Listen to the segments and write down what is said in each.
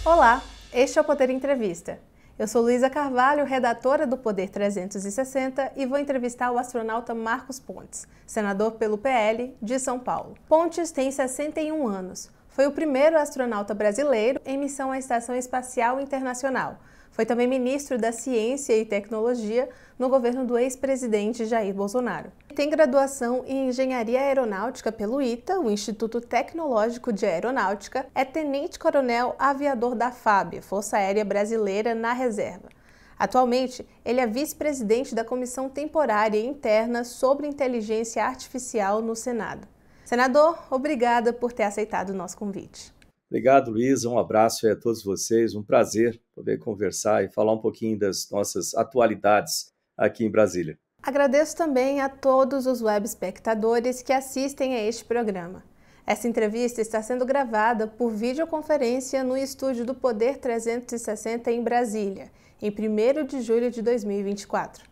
Olá, este é o Poder Entrevista. Eu sou Luísa Carvalho, redatora do Poder 360 e vou entrevistar o astronauta Marcos Pontes, senador pelo PL de São Paulo. Pontes tem 61 anos. Foi o primeiro astronauta brasileiro em missão à Estação Espacial Internacional. Foi também ministro da Ciência e Tecnologia no governo do ex-presidente Jair Bolsonaro. Tem graduação em Engenharia Aeronáutica pelo ITA, o Instituto Tecnológico de Aeronáutica, é tenente-coronel aviador da FAB, Força Aérea Brasileira na Reserva. Atualmente, ele é vice-presidente da Comissão Temporária Interna sobre Inteligência Artificial no Senado. Senador, obrigada por ter aceitado o nosso convite. Obrigado, Luísa. Um abraço a todos vocês. Um prazer poder conversar e falar um pouquinho das nossas atualidades aqui em Brasília. Agradeço também a todos os web espectadores que assistem a este programa. Essa entrevista está sendo gravada por videoconferência no estúdio do Poder 360 em Brasília, em 1º de julho de 2024.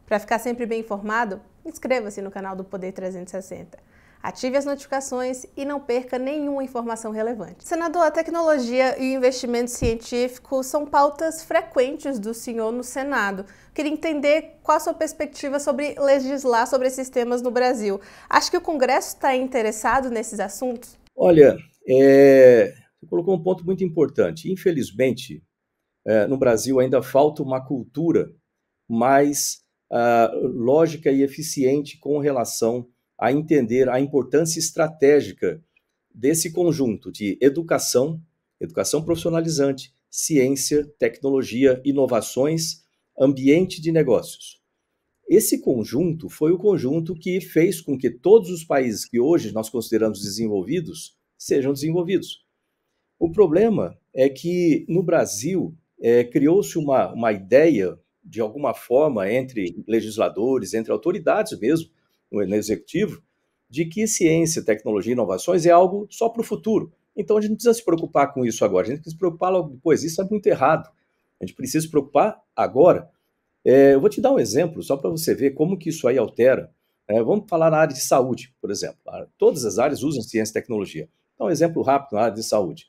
Para ficar sempre bem informado, inscreva-se no canal do Poder 360. Ative as notificações e não perca nenhuma informação relevante. Senador, a tecnologia e o investimento científico são pautas frequentes do senhor no Senado. Queria entender qual a sua perspectiva sobre legislar sobre esses temas no Brasil. Acha que o Congresso está interessado nesses assuntos? Olha, você colocou um ponto muito importante. Infelizmente, no Brasil ainda falta uma cultura mais lógica e eficiente com relação a entender a importância estratégica desse conjunto de educação profissionalizante, ciência, tecnologia, inovações, ambiente de negócios. Esse conjunto foi o conjunto que fez com que todos os países que hoje nós consideramos desenvolvidos sejam desenvolvidos. O problema é que no Brasil criou-se uma ideia, de alguma forma, entre legisladores, entre autoridades mesmo, no executivo, de que ciência, tecnologia e inovações é algo só para o futuro. Então, a gente não precisa se preocupar com isso agora, a gente precisa se preocupar logo depois. Isso é muito errado. A gente precisa se preocupar agora. Eu vou te dar um exemplo, só para você ver como que isso aí altera. Vamos falar na área de saúde, por exemplo. Todas as áreas usam ciência e tecnologia. Então, um exemplo rápido na área de saúde.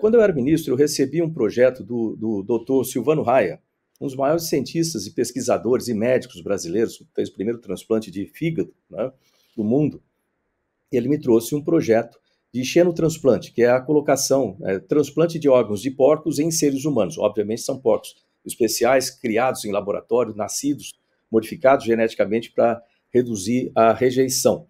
Quando eu era ministro, eu recebi um projeto do Dr. Silvano Raia, um dos maiores cientistas e pesquisadores e médicos brasileiros, fez o primeiro transplante de fígado, né, do mundo. Ele me trouxe um projeto de xenotransplante, que é a colocação, transplante de órgãos de porcos em seres humanos. Obviamente são porcos especiais, criados em laboratório, nascidos, modificados geneticamente para reduzir a rejeição.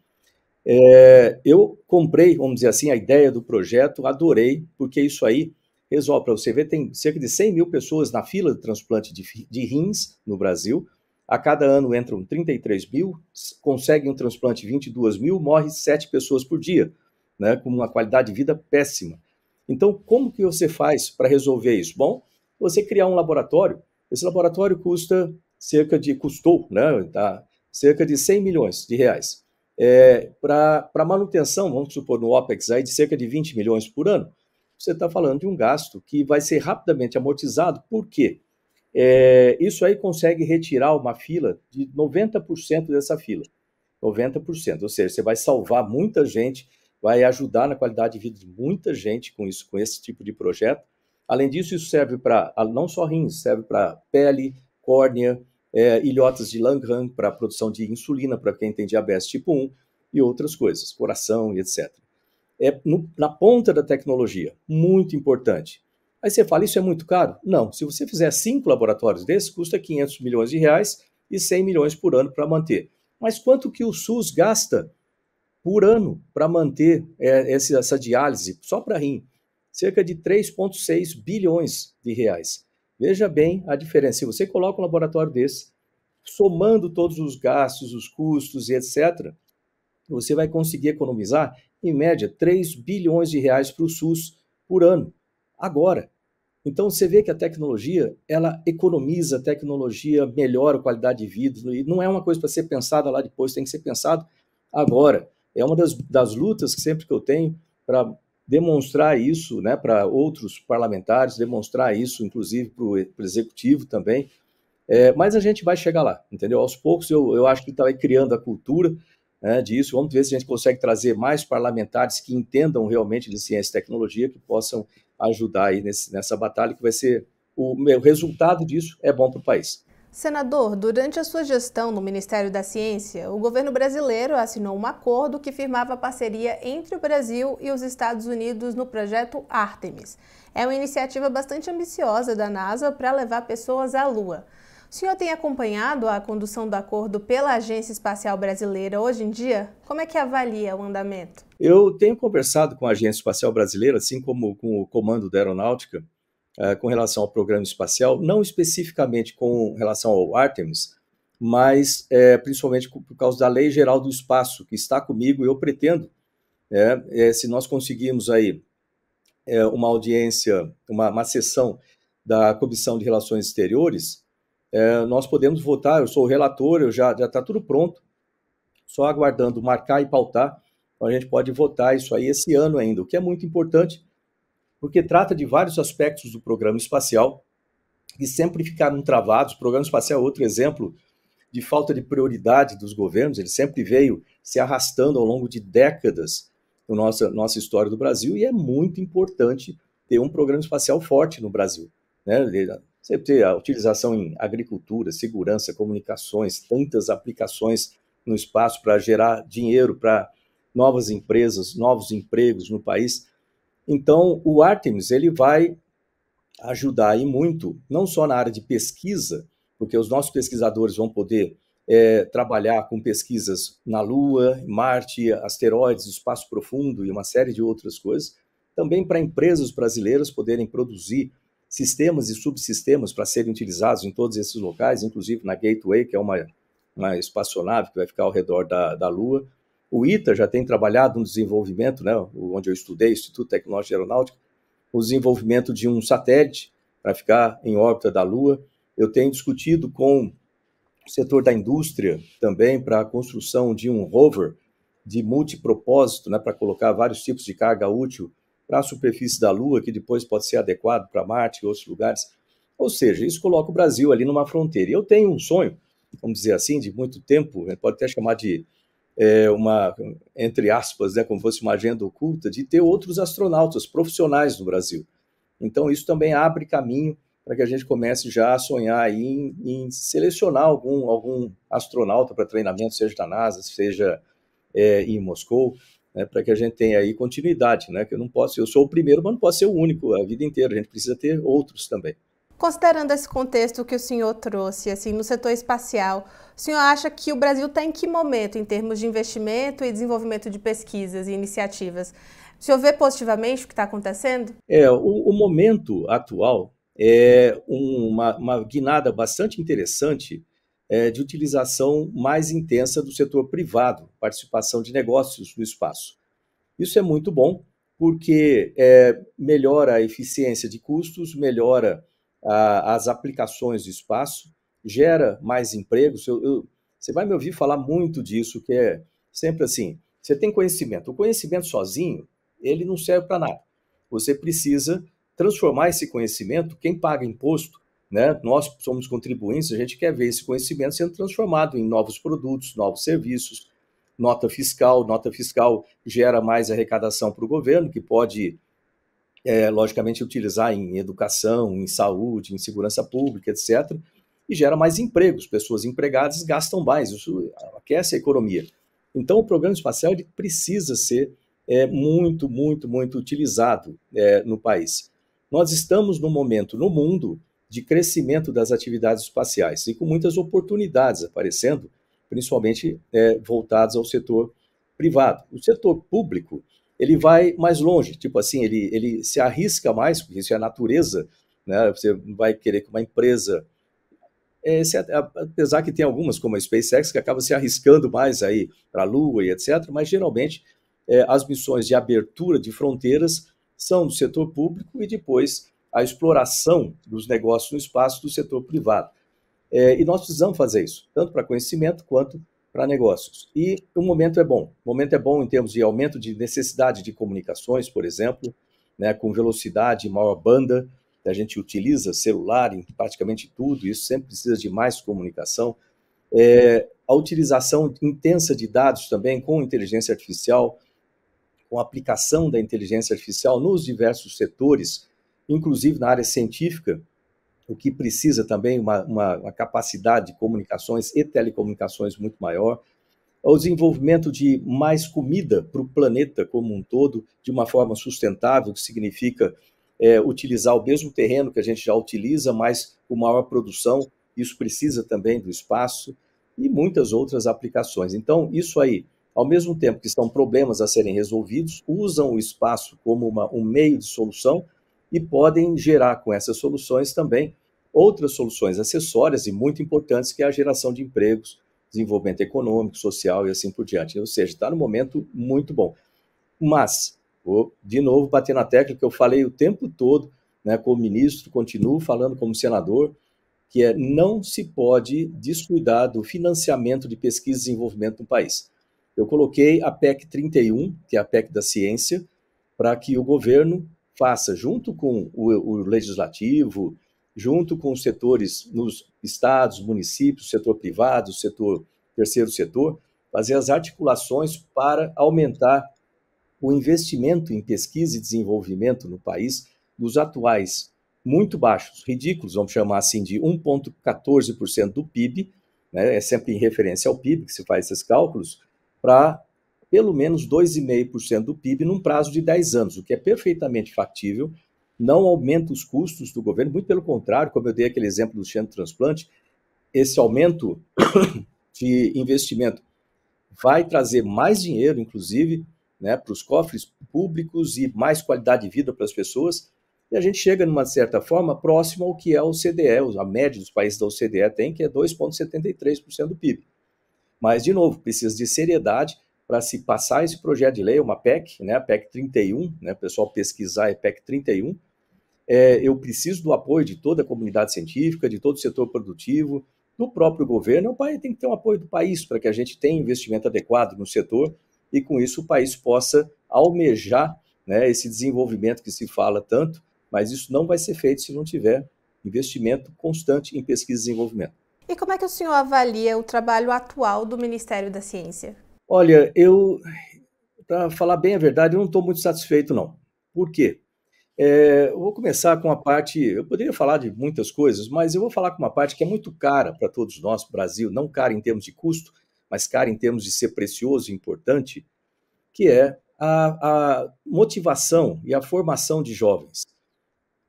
Eu comprei, vamos dizer assim, a ideia do projeto, adorei, porque isso aí resolve, para você ver, tem cerca de 100 mil pessoas na fila de transplante de rins no Brasil. A cada ano entram 33 mil, conseguem um transplante 22 mil, morre 7 pessoas por dia, né, com uma qualidade de vida péssima. Então, como que você faz para resolver isso? Bom, você criar um laboratório. Esse laboratório custou, né, cerca de 100 milhões de reais. Para manutenção, vamos supor, no OPEX, aí, de cerca de 20 milhões por ano, você está falando de um gasto que vai ser rapidamente amortizado. Por quê? Isso aí consegue retirar uma fila de 90% dessa fila. 90%, ou seja, você vai salvar muita gente, vai ajudar na qualidade de vida de muita gente com isso, com esse tipo de projeto. Além disso, isso serve para, não só rins, serve para pele, córnea, ilhotas de Langerhans, para a produção de insulina, para quem tem diabetes tipo 1 e outras coisas, coração e etc. Na ponta da tecnologia, muito importante. Aí você fala, isso é muito caro? Não, se você fizer 5 laboratórios desses, custa 500 milhões de reais e 100 milhões por ano para manter. Mas quanto que o SUS gasta por ano para manter essa diálise, só para rim? Cerca de 3,6 bilhões de reais. Veja bem a diferença. Se você coloca um laboratório desse, somando todos os gastos, os custos e etc., você vai conseguir economizar, em média, 3 bilhões de reais para o SUS por ano, agora. Então, você vê que a tecnologia, ela economiza, a tecnologia melhora a qualidade de vida, e não é uma coisa para ser pensada lá depois, tem que ser pensado agora. É uma das lutas que sempre que eu tenho para demonstrar isso, né, para outros parlamentares, demonstrar isso, inclusive, para o executivo também. Mas a gente vai chegar lá, entendeu? Aos poucos, eu acho que está criando a cultura, disso. Vamos ver se a gente consegue trazer mais parlamentares que entendam realmente de ciência e tecnologia, que possam ajudar aí nessa batalha, que vai ser o resultado disso é bom para o país. Senador, durante a sua gestão no Ministério da Ciência, o governo brasileiro assinou um acordo que firmava parceria entre o Brasil e os Estados Unidos no projeto Artemis. É uma iniciativa bastante ambiciosa da NASA para levar pessoas à Lua. O senhor tem acompanhado a condução do acordo pela Agência Espacial Brasileira hoje em dia? Como é que avalia o andamento? Eu tenho conversado com a Agência Espacial Brasileira, assim como com o Comando da Aeronáutica, com relação ao programa espacial, não especificamente com relação ao Artemis, mas principalmente por causa da Lei Geral do Espaço, que está comigo, e eu pretendo, se nós conseguirmos aí uma audiência, uma sessão da Comissão de Relações Exteriores, nós podemos votar. Eu sou o relator, já está tudo pronto, só aguardando marcar e pautar, então a gente pode votar isso aí esse ano ainda, o que é muito importante, porque trata de vários aspectos do programa espacial que sempre ficaram travados. O programa espacial é outro exemplo de falta de prioridade dos governos, ele sempre veio se arrastando ao longo de décadas na nossa história do Brasil, e é muito importante ter um programa espacial forte no Brasil, né? Você ter a utilização em agricultura, segurança, comunicações, tantas aplicações no espaço para gerar dinheiro para novas empresas, novos empregos no país. Então, o Artemis ele vai ajudar aí muito, não só na área de pesquisa, porque os nossos pesquisadores vão poder trabalhar com pesquisas na Lua, Marte, asteroides, espaço profundo e uma série de outras coisas, também para empresas brasileiras poderem produzir sistemas e subsistemas para serem utilizados em todos esses locais, inclusive na Gateway, que é uma espaçonave que vai ficar ao redor da Lua. O ITA já tem trabalhado no desenvolvimento, né, onde eu estudei, Instituto Tecnológico de Aeronáutica, o desenvolvimento de um satélite para ficar em órbita da Lua. Eu tenho discutido com o setor da indústria também para a construção de um rover de multipropósito, né, para colocar vários tipos de carga útil para a superfície da Lua, que depois pode ser adequado para Marte e outros lugares. Ou seja, isso coloca o Brasil ali numa fronteira. E eu tenho um sonho, vamos dizer assim, de muito tempo, a gente pode até chamar de uma, entre aspas, né, como fosse uma agenda oculta, de ter outros astronautas profissionais no Brasil. Então, isso também abre caminho para que a gente comece já a sonhar aí em selecionar algum astronauta para treinamento, seja da NASA, seja em Moscou, né, para que a gente tenha aí continuidade, né, que eu sou o primeiro, mas não posso ser o único a vida inteira, a gente precisa ter outros também. Considerando esse contexto que o senhor trouxe, assim, no setor espacial, o senhor acha que o Brasil está em que momento em termos de investimento e desenvolvimento de pesquisas e iniciativas? O senhor vê positivamente o que está acontecendo? O momento atual é uma guinada bastante interessante de utilização mais intensa do setor privado, participação de negócios no espaço. Isso é muito bom, porque melhora a eficiência de custos, melhora as aplicações do espaço, gera mais empregos. Você vai me ouvir falar muito disso, que é sempre assim, você tem conhecimento. O conhecimento sozinho, ele não serve para nada. Você precisa transformar esse conhecimento, quem paga imposto, né? Nós somos contribuintes, a gente quer ver esse conhecimento sendo transformado em novos produtos, novos serviços, nota fiscal gera mais arrecadação para o governo, que pode logicamente utilizar em educação, em saúde, em segurança pública, etc., e gera mais empregos, pessoas empregadas gastam mais, isso aquece a economia. Então o programa espacial ele precisa ser muito, muito, muito utilizado no país. Nós estamos num momento no mundo de crescimento das atividades espaciais e com muitas oportunidades aparecendo, principalmente voltadas ao setor privado. O setor público ele vai mais longe, tipo assim, ele se arrisca mais, porque isso é a natureza, né? Você vai querer que uma empresa, apesar que tem algumas, como a SpaceX, que acaba se arriscando mais aí para a Lua e etc., mas geralmente as missões de abertura de fronteiras são do setor público e depois a exploração dos negócios no espaço do setor privado. E nós precisamos fazer isso, tanto para conhecimento quanto para negócios. E o momento é bom. O momento é bom em termos de aumento de necessidade de comunicações, por exemplo, né, com velocidade e maior banda. A gente utiliza celular em praticamente tudo, isso sempre precisa de mais comunicação. A utilização intensa de dados também com inteligência artificial, com a aplicação da inteligência artificial nos diversos setores inclusive na área científica, o que precisa também uma capacidade de comunicações e telecomunicações muito maior, o desenvolvimento de mais comida para o planeta como um todo, de uma forma sustentável, que significa utilizar o mesmo terreno que a gente já utiliza, mas com maior produção. Isso precisa também do espaço e muitas outras aplicações. Então, isso aí, ao mesmo tempo que são problemas a serem resolvidos, usam o espaço como um meio de solução e podem gerar com essas soluções também outras soluções acessórias e muito importantes, que é a geração de empregos, desenvolvimento econômico, social e assim por diante. Ou seja, está num momento muito bom. Mas, vou de novo bater na tecla que eu falei o tempo todo, né, como ministro, continuo falando como senador, que não se pode descuidar do financiamento de pesquisa e desenvolvimento no país. Eu coloquei a PEC 31, que é a PEC da ciência, para que o governo faça, junto com o legislativo, junto com os setores nos estados, municípios, setor privado, terceiro setor, fazer as articulações para aumentar o investimento em pesquisa e desenvolvimento no país, dos atuais muito baixos, ridículos, vamos chamar assim, de 1,14% do PIB, né, é sempre em referência ao PIB que se faz esses cálculos, para pelo menos 2,5% do PIB num prazo de 10 anos, o que é perfeitamente factível, não aumenta os custos do governo, muito pelo contrário, como eu dei aquele exemplo do xenotransplante, esse aumento de investimento vai trazer mais dinheiro, inclusive, né, para os cofres públicos e mais qualidade de vida para as pessoas, e a gente chega, numa certa forma, próximo ao que é o OCDE, a média dos países da OCDE tem, que é 2,73% do PIB. Mas, de novo, precisa de seriedade para se passar esse projeto de lei, uma PEC, né, a PEC 31, né, o pessoal pesquisar é PEC 31, eu preciso do apoio de toda a comunidade científica, de todo o setor produtivo, do próprio governo. O país tem que ter um apoio do país para que a gente tenha investimento adequado no setor e, com isso, o país possa almejar, né, esse desenvolvimento que se fala tanto, mas isso não vai ser feito se não tiver investimento constante em pesquisa e desenvolvimento. E como é que o senhor avalia o trabalho atual do Ministério da Ciência? Olha, para falar bem a verdade, eu não estou muito satisfeito, não. Por quê? Eu vou começar com a parte, eu poderia falar de muitas coisas, mas eu vou falar com uma parte que é muito cara para todos nós, Brasil, não cara em termos de custo, mas cara em termos de ser precioso e importante, que é a motivação e a formação de jovens.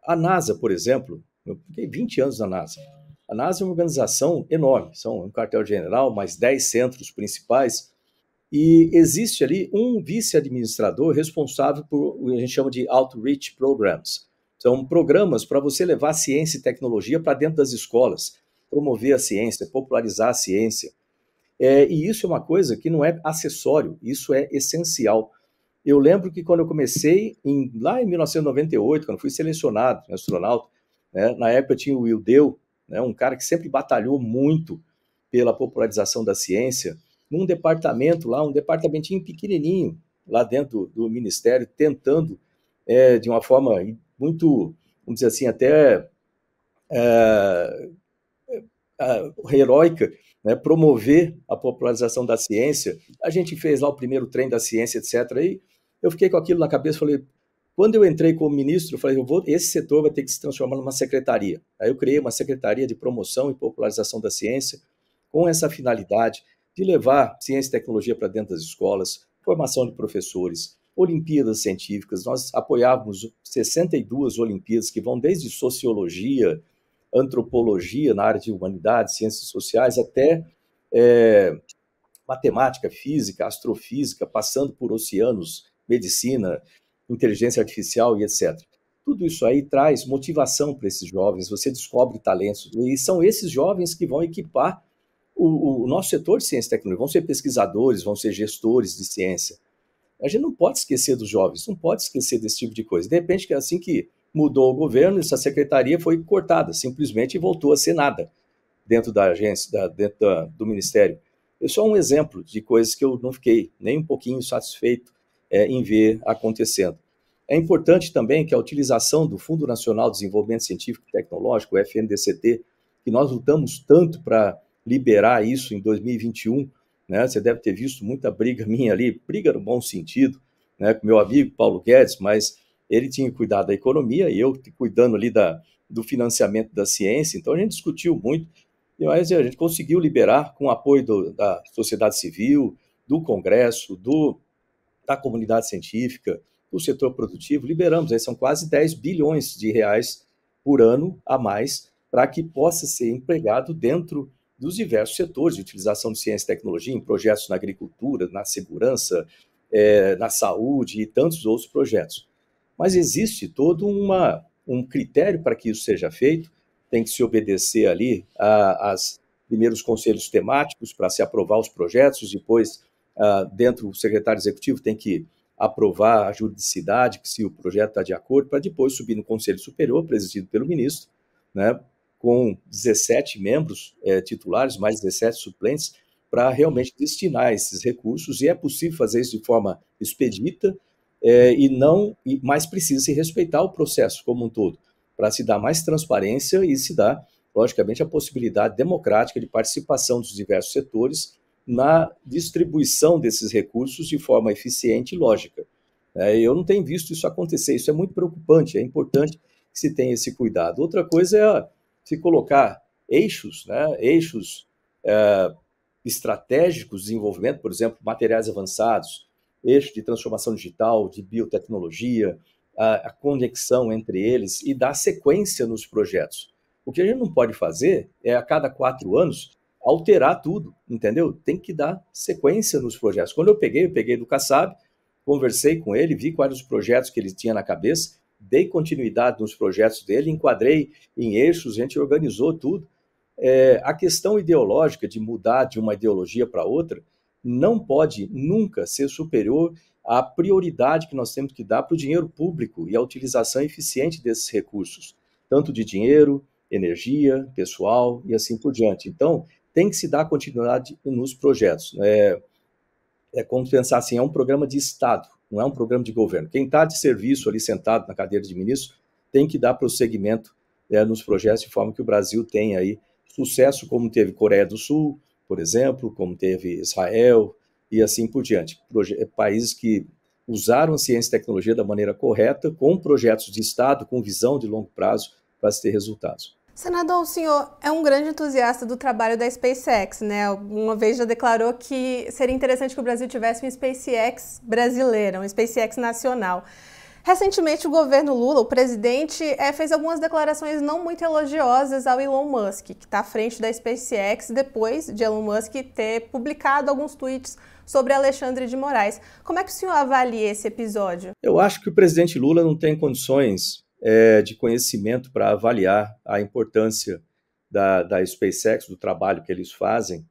A NASA, por exemplo, eu fiquei 20 anos na NASA. A NASA é uma organização enorme, são um quartel-general, mais 10 centros principais, e existe ali um vice-administrador responsável por o que a gente chama de Outreach Programs. São programas para você levar ciência e tecnologia para dentro das escolas, promover a ciência, popularizar a ciência. E isso é uma coisa que não é acessório, isso é essencial. Eu lembro que quando eu comecei, lá em 1998, quando fui selecionado astronauta, né, na época tinha o Will Dale, né, um cara que sempre batalhou muito pela popularização da ciência, num departamento lá, um departamentinho pequenininho, lá dentro do Ministério, tentando, de uma forma muito, vamos dizer assim, até heróica, né, promover a popularização da ciência. A gente fez lá o primeiro trem da ciência, etc. E eu fiquei com aquilo na cabeça, falei, quando eu entrei como ministro, eu falei, esse setor vai ter que se transformar numa secretaria. Aí eu criei uma secretaria de promoção e popularização da ciência, com essa finalidade de levar ciência e tecnologia para dentro das escolas, formação de professores, Olimpíadas científicas. Nós apoiávamos 62 Olimpíadas que vão desde sociologia, antropologia na área de humanidades, ciências sociais, até matemática, física, astrofísica, passando por oceanos, medicina, inteligência artificial e etc. Tudo isso aí traz motivação para esses jovens, você descobre talentos, e são esses jovens que vão equipar o nosso setor de ciência e tecnologia, vão ser pesquisadores, vão ser gestores de ciência. A gente não pode esquecer dos jovens, não pode esquecer desse tipo de coisa. De repente, assim que mudou o governo, essa secretaria foi cortada, simplesmente voltou a ser nada dentro da agência, dentro do ministério. É só um exemplo de coisas que eu não fiquei nem um pouquinho satisfeito em ver acontecendo. É importante também que a utilização do Fundo Nacional de Desenvolvimento Científico e Tecnológico, o FNDCT, que nós lutamos tanto para liberar isso em 2021, né? Você deve ter visto muita briga minha ali, briga no bom sentido, né, com meu amigo Paulo Guedes, mas ele tinha cuidado da economia e eu cuidando ali do financiamento da ciência, então a gente discutiu muito, mas a gente conseguiu liberar com o apoio da sociedade civil, do Congresso, da comunidade científica, do setor produtivo, liberamos, aí são quase 10 bilhões de reais por ano a mais para que possa ser empregado dentro dos diversos setores de utilização de ciência e tecnologia, em projetos na agricultura, na segurança, na saúde e tantos outros projetos. Mas existe todo um critério para que isso seja feito, tem que se obedecer ali aos primeiros conselhos temáticos para se aprovar os projetos, depois, dentro do secretário executivo tem que aprovar a juridicidade, se o projeto está de acordo, para depois subir no Conselho Superior, presidido pelo ministro, né, com 17 membros titulares, mais 17 suplentes, para realmente destinar esses recursos, e é possível fazer isso de forma expedita, mas precisa se respeitar o processo como um todo, para se dar mais transparência e se dar, logicamente, a possibilidade democrática de participação dos diversos setores na distribuição desses recursos de forma eficiente e lógica. Eu não tenho visto isso acontecer, isso é muito preocupante, é importante que se tenha esse cuidado. Outra coisa é se colocar eixos estratégicos de desenvolvimento, por exemplo, materiais avançados, eixo de transformação digital, de biotecnologia, a conexão entre eles e dar sequência nos projetos. O que a gente não pode fazer é, a cada 4 anos, alterar tudo, entendeu? Tem que dar sequência nos projetos. Quando eu peguei do Kassab, conversei com ele, vi quais os projetos que ele tinha na cabeça, dei continuidade nos projetos dele, enquadrei em eixos, a gente organizou tudo. A questão ideológica de mudar de uma ideologia para outra não pode nunca ser superior à prioridade que nós temos que dar para o dinheiro público e a utilização eficiente desses recursos, tanto de dinheiro, energia, pessoal e assim por diante. Então, tem que se dar continuidade nos projetos. Como pensar assim, é um programa de Estado, não é um programa de governo. Quem está de serviço ali sentado na cadeira de ministro tem que dar prosseguimento nos projetos de forma que o Brasil tenha aí sucesso, como teve Coreia do Sul, por exemplo, como teve Israel e assim por diante. Países que usaram a ciência e tecnologia da maneira correta, com projetos de Estado, com visão de longo prazo, para se ter resultados. Senador, o senhor é um grande entusiasta do trabalho da SpaceX, né? Uma vez já declarou que seria interessante que o Brasil tivesse uma SpaceX brasileira, uma SpaceX nacional. Recentemente, o governo Lula, o presidente, fez algumas declarações não muito elogiosas ao Elon Musk, que está à frente da SpaceX, depois de Elon Musk ter publicado alguns tweets sobre Alexandre de Moraes. Como é que o senhor avalia esse episódio? Eu acho que o presidente Lula não tem condições de conhecimento para avaliar a importância da SpaceX, do trabalho que eles fazem.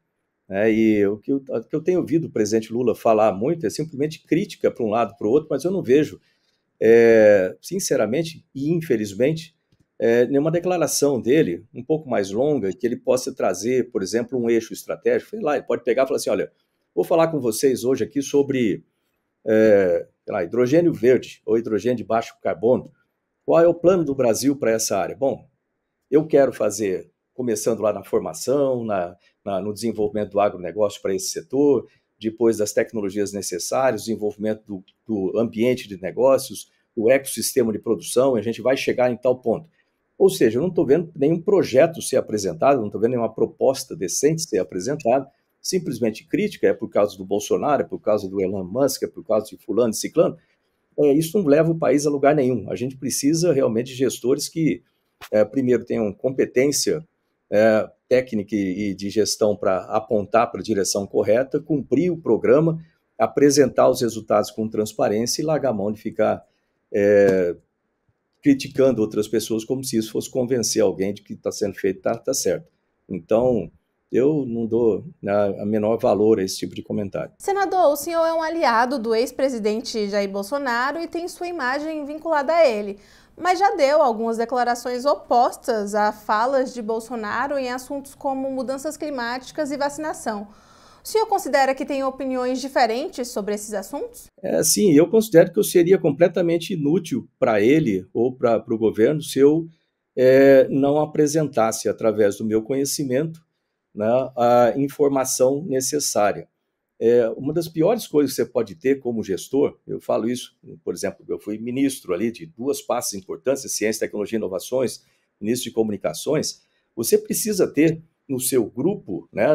E o que eu tenho ouvido o presidente Lula falar muito é simplesmente crítica para um lado para o outro, mas eu não vejo, sinceramente e infelizmente, nenhuma declaração dele um pouco mais longa que ele possa trazer, por exemplo, um eixo estratégico. Sei lá, ele pode pegar e falar assim, olha, vou falar com vocês hoje aqui sobre hidrogênio verde ou hidrogênio de baixo carbono. Qual é o plano do Brasil para essa área? Bom, eu quero fazer, começando lá na formação, no desenvolvimento do agronegócio para esse setor, depois das tecnologias necessárias, desenvolvimento do ambiente de negócios, do ecossistema de produção, e a gente vai chegar em tal ponto. Ou seja, eu não estou vendo nenhum projeto ser apresentado, não estou vendo nenhuma proposta decente ser apresentada, simplesmente crítica, é por causa do Bolsonaro, é por causa do Elon Musk, é por causa de fulano e ciclano. Isso não leva o país a lugar nenhum. A gente precisa realmente de gestores que, primeiro, tenham competência técnica e de gestão para apontar para a direção correta, cumprir o programa, apresentar os resultados com transparência e largar a mão de ficar criticando outras pessoas como se isso fosse convencer alguém de que está sendo feito está certo. Então, eu não dou a menor valor a esse tipo de comentário. Senador, o senhor é um aliado do ex-presidente Jair Bolsonaro e tem sua imagem vinculada a ele, mas já deu algumas declarações opostas a falas de Bolsonaro em assuntos como mudanças climáticas e vacinação. O senhor considera que tem opiniões diferentes sobre esses assuntos? Sim, eu considero que eu seria completamente inútil para ele ou para o governo se eu não apresentasse, através do meu conhecimento, a informação necessária. uma das piores coisas que você pode ter como gestor, eu falo isso, por exemplo, eu fui ministro ali de duas pastas importantes, Ciência, Tecnologia e Inovações, ministro de Comunicações, você precisa ter no seu grupo, né,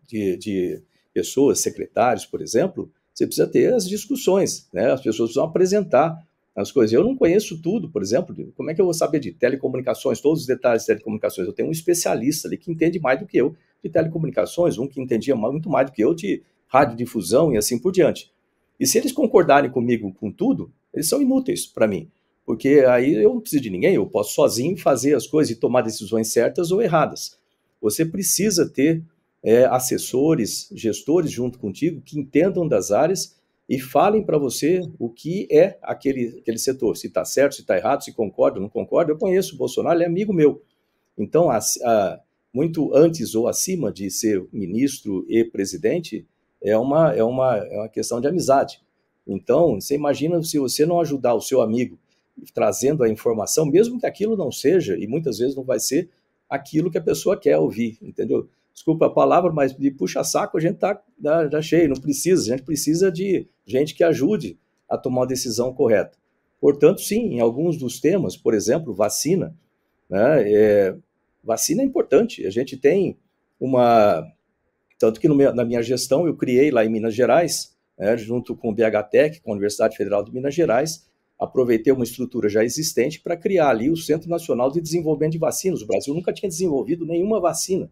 de pessoas, secretários, por exemplo, você precisa ter as discussões, né, as pessoas precisam apresentar as coisas. Eu não conheço tudo, por exemplo, como é que eu vou saber de telecomunicações, todos os detalhes de telecomunicações? Eu tenho um especialista ali que entende mais do que eu de telecomunicações, um que entendia muito mais do que eu de radiodifusão e assim por diante. E se eles concordarem comigo com tudo, eles são inúteis para mim, porque aí eu não preciso de ninguém, eu posso sozinho fazer as coisas e tomar decisões certas ou erradas. Você precisa ter assessores, gestores junto contigo que entendam das áreas e falem para você o que é aquele setor, se está certo, se está errado, se concorda ou não concorda. Eu conheço o Bolsonaro, ele é amigo meu. Então, muito antes ou acima de ser ministro e presidente, é uma questão de amizade. Então, você imagina se você não ajudar o seu amigo trazendo a informação, mesmo que aquilo não seja, e muitas vezes não vai ser, aquilo que a pessoa quer ouvir, entendeu? Desculpa a palavra, mas de puxa-saco a gente está já cheio, não precisa, a gente precisa de gente que ajude a tomar a decisão correta. Portanto, sim, em alguns dos temas, por exemplo, vacina, né, vacina é importante, a gente tem tanto que na minha gestão eu criei lá em Minas Gerais, junto com o BHTEC, com a Universidade Federal de Minas Gerais, aproveitei uma estrutura já existente para criar ali o Centro Nacional de Desenvolvimento de Vacinas. O Brasil nunca tinha desenvolvido nenhuma vacina,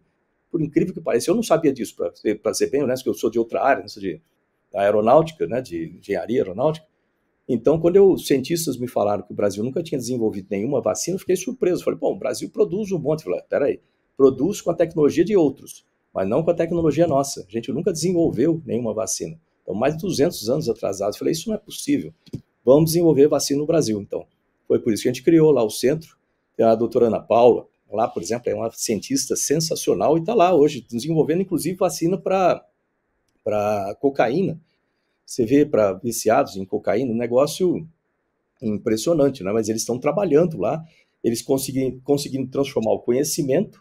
por incrível que pareça. Eu não sabia disso, para ser bem honesto, que eu sou de outra área, sou de aeronáutica, né, de engenharia aeronáutica. Então, quando os cientistas me falaram que o Brasil nunca tinha desenvolvido nenhuma vacina, eu fiquei surpreso. Falei, bom, o Brasil produz um monte. Eu falei, peraí, produz com a tecnologia de outros, mas não com a tecnologia nossa. A gente nunca desenvolveu nenhuma vacina. Então, mais de 200 anos atrasados. Eu falei, isso não é possível. Vamos desenvolver vacina no Brasil, então. Foi por isso que a gente criou lá o centro. Tem a doutora Ana Paula, lá, por exemplo, é uma cientista sensacional e está lá hoje, desenvolvendo, inclusive, vacina para cocaína. Você vê, para viciados em cocaína, um negócio impressionante, né? Mas eles estão trabalhando lá, eles conseguindo transformar o conhecimento,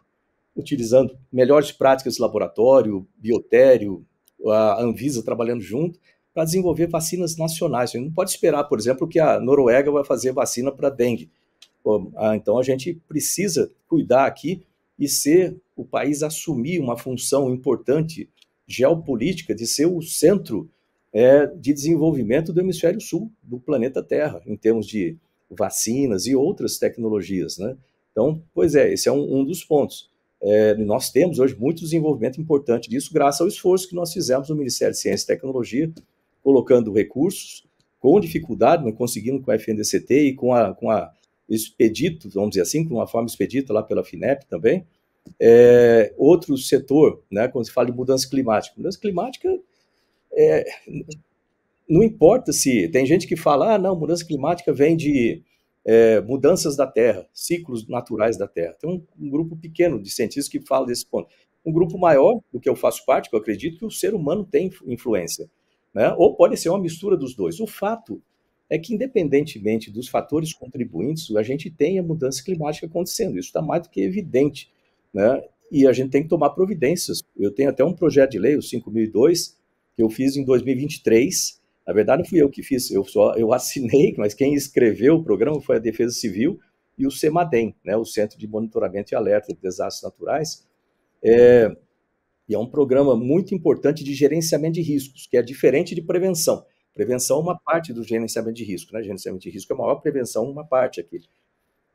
utilizando melhores práticas de laboratório, biotério, a Anvisa trabalhando junto, para desenvolver vacinas nacionais. A gente não pode esperar, por exemplo, que a Noruega vai fazer vacina para dengue. Então a gente precisa cuidar aqui e ser o país assumir uma função importante geopolítica de ser o centro de desenvolvimento do hemisfério sul do planeta Terra, em termos de vacinas e outras tecnologias, né? Então, pois esse é um dos pontos. Nós temos hoje muito desenvolvimento importante disso, graças ao esforço que nós fizemos no Ministério de Ciência e Tecnologia, colocando recursos, com dificuldade, mas conseguindo com a FNDCT e com a expedito, vamos dizer assim, com uma forma expedita lá pela FINEP também. Outro setor, né, quando se fala de mudança climática. Mudança climática, não importa se... Tem gente que fala, não, mudança climática vem de mudanças da Terra, ciclos naturais da Terra. Tem um grupo pequeno de cientistas que fala desse ponto. Um grupo maior, do que eu faço parte, que eu acredito que o ser humano tem influência, né? Ou pode ser uma mistura dos dois. O fato é que, independentemente dos fatores contribuintes, a gente tem a mudança climática acontecendo. Isso está mais do que evidente, né? E a gente tem que tomar providências. Eu tenho até um projeto de lei, o 5.002, que eu fiz em 2023. Na verdade, não fui eu que fiz, eu assinei, mas quem escreveu o programa foi a Defesa Civil e o CEMADEM, né, o Centro de Monitoramento e Alerta de Desastres Naturais. E é um programa muito importante de gerenciamento de riscos, que é diferente de prevenção. Prevenção é uma parte do gerenciamento de risco, né? Gerenciamento de risco é a maior prevenção, uma parte aqui.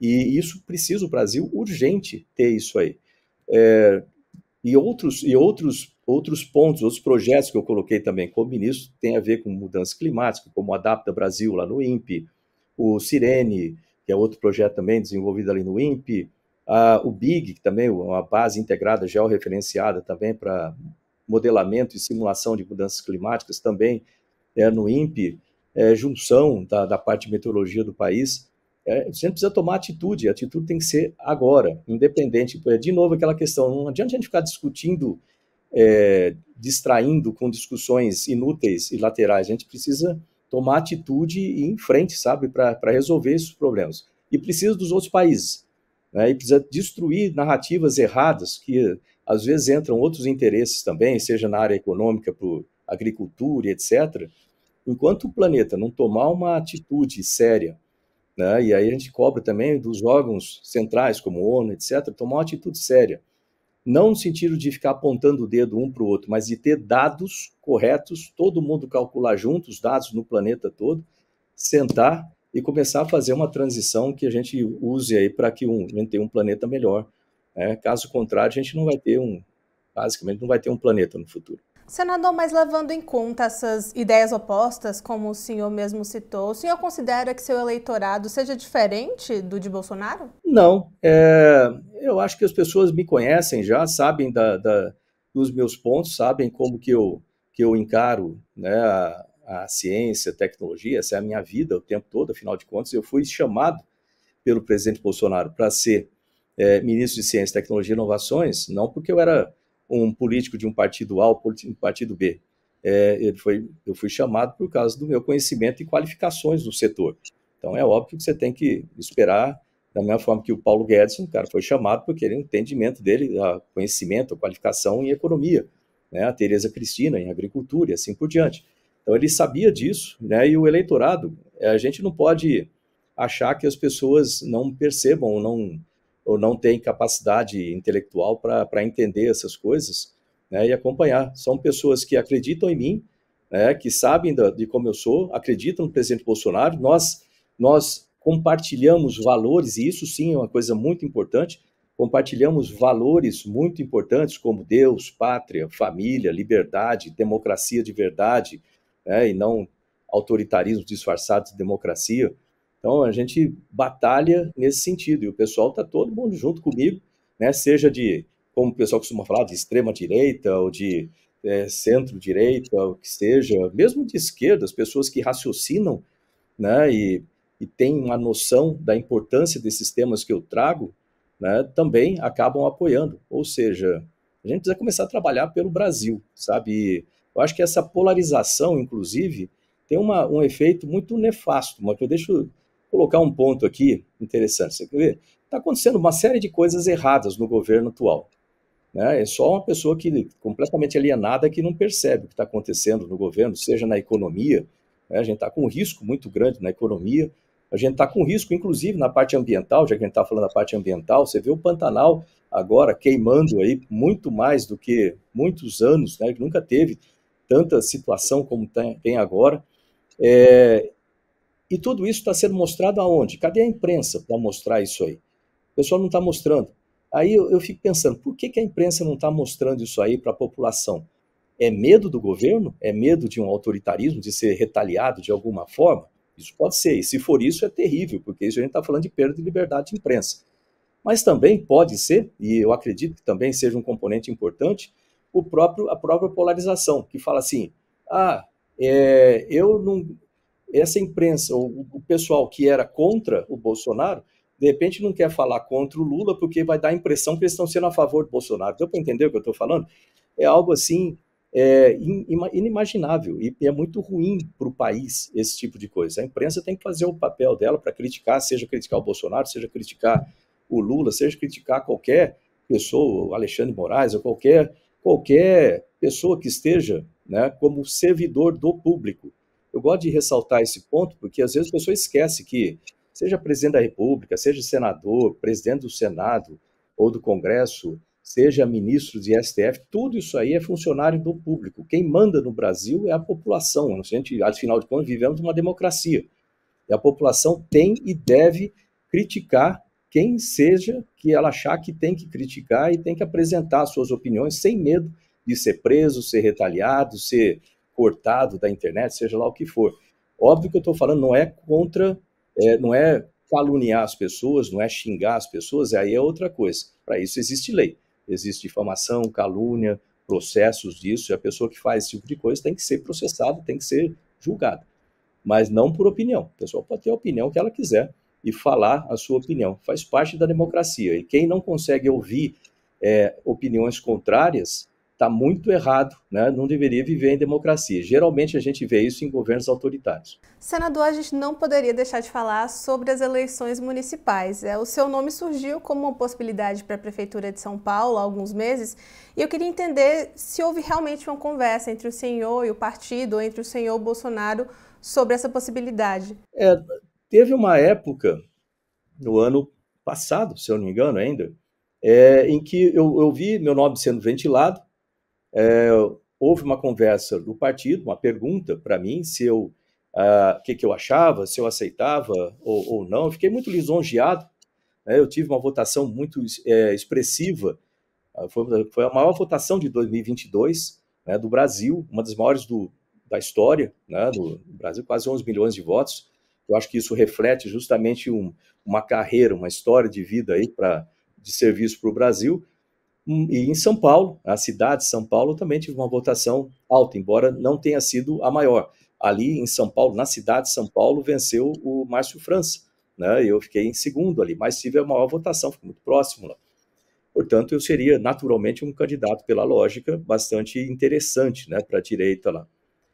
E isso precisa o Brasil urgente ter isso aí. E outros pontos, outros projetos que eu coloquei também como ministro, tem a ver com mudança climática, como o Adapta Brasil lá no INPE, o Sirene, que é outro projeto também desenvolvido ali no INPE, o BIG, que também é uma base integrada georreferenciada também para modelamento e simulação de mudanças climáticas, também no INPE, junção da parte de meteorologia do país. A gente precisa tomar atitude, a atitude tem que ser agora, independente. De novo, aquela questão, não adianta a gente ficar discutindo, distraindo com discussões inúteis e laterais, a gente precisa tomar atitude e ir em frente, sabe, para resolver esses problemas. E precisa dos outros países, né? E precisa destruir narrativas erradas, que às vezes entram outros interesses também, seja na área econômica, agricultura, etc., enquanto o planeta não tomar uma atitude séria, né, e aí a gente cobra também dos órgãos centrais, como a ONU, etc., tomar uma atitude séria, não no sentido de ficar apontando o dedo um para o outro, mas de ter dados corretos, todo mundo calcular junto os dados no planeta todo, sentar e começar a fazer uma transição que a gente use aí para que a gente tenha um planeta melhor, né? Caso contrário, a gente não vai ter basicamente não vai ter um planeta no futuro. Senador, mas levando em conta essas ideias opostas, como o senhor mesmo citou, o senhor considera que seu eleitorado seja diferente do de Bolsonaro? Não, eu acho que as pessoas me conhecem já, sabem dos meus pontos, sabem como que eu encaro, né, a ciência, a tecnologia, essa é a minha vida o tempo todo, afinal de contas, eu fui chamado pelo presidente Bolsonaro para ser ministro de Ciência, Tecnologia e Inovações, não porque eu era um político de um partido A ou um partido B. Eu fui chamado por causa do meu conhecimento e qualificações no setor. Então, é óbvio que você tem que esperar, da mesma forma que o Paulo Guedes, o cara foi chamado porque ele, o entendimento dele, a conhecimento, a qualificação em economia, né? A Tereza Cristina em agricultura e assim por diante. Então, ele sabia disso, né? E o eleitorado, a gente não pode achar que as pessoas não percebam ou não têm capacidade intelectual para entender essas coisas, né, e acompanhar. São pessoas que acreditam em mim, né, que sabem de como eu sou, acreditam no presidente Bolsonaro. Nós compartilhamos valores, e isso sim é uma coisa muito importante, compartilhamos valores muito importantes como Deus, pátria, família, liberdade, democracia de verdade, né, e não autoritarismo disfarçado de democracia. Então, a gente batalha nesse sentido, e o pessoal está todo mundo junto comigo, né? Seja como o pessoal costuma falar, de extrema-direita ou de centro-direita, o que seja, mesmo de esquerda, as pessoas que raciocinam, né? E têm uma noção da importância desses temas que eu trago, né? Também acabam apoiando. Ou seja, a gente precisa começar a trabalhar pelo Brasil, sabe? E eu acho que essa polarização, inclusive, tem um efeito muito nefasto, mas deixa eu colocar um ponto aqui interessante. Você quer ver? Está acontecendo uma série de coisas erradas no governo atual, né? É só uma pessoa completamente alienada que não percebe o que está acontecendo no governo, seja na economia, né? A gente está com um risco muito grande na economia, a gente está com risco, inclusive, na parte ambiental, já que a gente está falando da parte ambiental, você vê o Pantanal agora queimando aí muito mais do que muitos anos, né? Que nunca teve tanta situação como tem agora. E tudo isso está sendo mostrado aonde? Cadê a imprensa para mostrar isso aí? O pessoal não está mostrando. Aí eu fico pensando, por que a imprensa não está mostrando isso aí para a população? É medo do governo? É medo de um autoritarismo, de ser retaliado de alguma forma? Isso pode ser, e se for isso é terrível, porque isso a gente está falando de perda de liberdade de imprensa. Mas também pode ser, e eu acredito que também seja um componente importante, a própria polarização, que fala assim, eu não... Essa imprensa, o pessoal que era contra o Bolsonaro, de repente não quer falar contra o Lula porque vai dar a impressão que eles estão sendo a favor do Bolsonaro. Deu para entender o que eu estou falando? É algo assim inimaginável e é muito ruim para o país esse tipo de coisa. A imprensa tem que fazer o papel dela para criticar, seja criticar o Bolsonaro, seja criticar o Lula, seja criticar qualquer pessoa, o Alexandre Moraes, ou qualquer pessoa que esteja, né, como servidor do público. Eu gosto de ressaltar esse ponto porque às vezes a pessoa esquece que seja presidente da República, seja senador, presidente do Senado ou do Congresso, seja ministro de STF, tudo isso aí é funcionário do público. Quem manda no Brasil é a população. A gente, afinal de contas, vivemos uma democracia. E a população tem e deve criticar quem seja que ela achar que tem que criticar e tem que apresentar suas opiniões sem medo de ser preso, ser retaliado, ser cortado da internet, seja lá o que for. Óbvio que eu estou falando não é não é caluniar as pessoas, não é xingar as pessoas, aí é outra coisa. Para isso existe lei, existe difamação, calúnia, processos disso, e a pessoa que faz esse tipo de coisa tem que ser processada, tem que ser julgada, mas não por opinião. A pessoa pode ter a opinião que ela quiser e falar a sua opinião, faz parte da democracia, e quem não consegue ouvir opiniões contrárias está muito errado, né? Não deveria viver em democracia. Geralmente a gente vê isso em governos autoritários. Senador, a gente não poderia deixar de falar sobre as eleições municipais. O seu nome surgiu como uma possibilidade para a Prefeitura de São Paulo há alguns meses, e eu queria entender se houve realmente uma conversa entre o senhor e o partido, ou entre o senhor e o Bolsonaro, sobre essa possibilidade. Teve uma época, no ano passado, se eu não me engano ainda, em que eu vi meu nome sendo ventilado. Houve uma conversa do partido, uma pergunta para mim se eu, que eu achava, se eu aceitava ou não. Eu fiquei muito lisonjeado, né? Eu tive uma votação muito expressiva, foi a maior votação de 2022, né, do Brasil, uma das maiores da história, né, do Brasil, quase 11 milhões de votos. Eu acho que isso reflete justamente uma carreira, uma história de vida aí de serviço para o Brasil. E em São Paulo, a cidade de São Paulo, também tive uma votação alta, embora não tenha sido a maior. Ali em São Paulo, na cidade de São Paulo, venceu o Márcio França, né? Eu fiquei em segundo ali, mas tive a maior votação, fiquei muito próximo lá. Portanto, eu seria naturalmente um candidato, pela lógica, bastante interessante, né, para a direita lá.